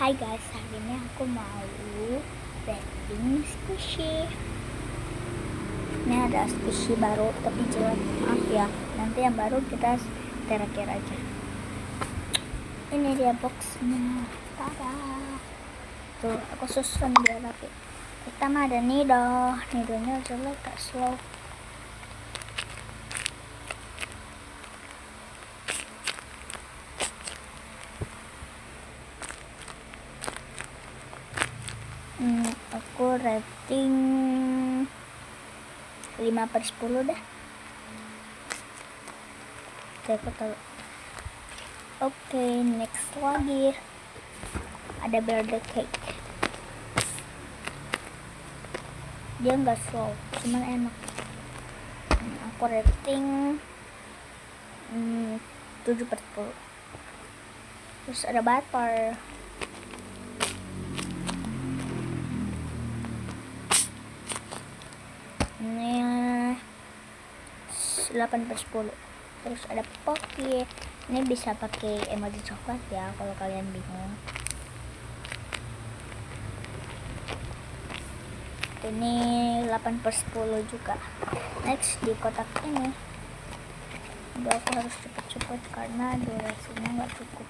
Hai guys, hari ini aku mau rating squishy. Ini ada squishy baru tapi jelek, maaf ya. Nanti yang baru kita terakhir aja. Ini dia boxnya. Tada. Tuh, aku susun biar rapi. Pertama ada Nidonya jelek, gak slow. Aku rating 5/10 dah. Aku tahu. Oke, next lagi ada birthday cake. Dia nggak slow, cuman enak. Aku rating 7/10. Terus ada butter. Ini 8/10. Terus ada Pocky. Ini bisa pakai emoji coklat ya kalau kalian bingung. Ini 8/10 juga. Next di kotak ini. Udah, aku harus cepet-cepet karena durasinya nggak cukup.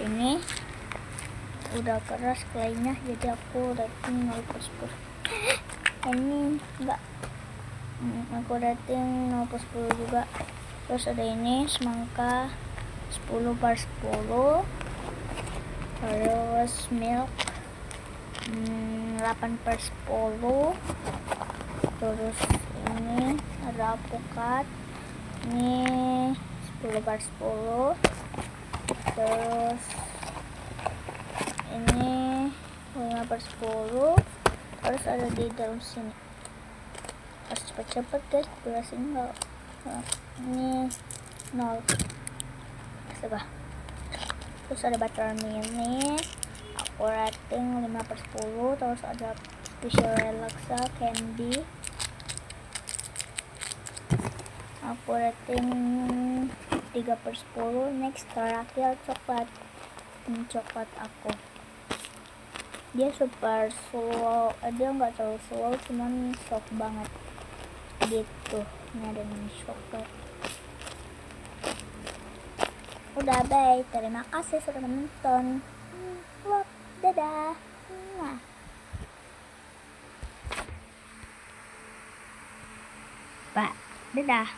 Ini udah keras klaynya, jadi aku rating 0/10. Ini enggak, aku rating 0/10 juga. Terus ada ini semangka 10/10. Terus milk 8/10. Terus ini ada alpukat, ini 10/10. Terus ini 5/10. Terus ada di dalam sini. Harus cepet-cepet guys, durasinya enggak. Ini 0. Astaga. Terus ada buttermilk, aku rating 5/10. Terus ada special relaxa candy, aku rating 3/10. Next terakhir coklat. Ini coklat aku. Dia super slow, dia nggak terlalu slow, cuman soft banget gitu. Ini ada mini coklat. Udah, bye. Terima kasih sudah menonton. Dadah. Pak, dadah.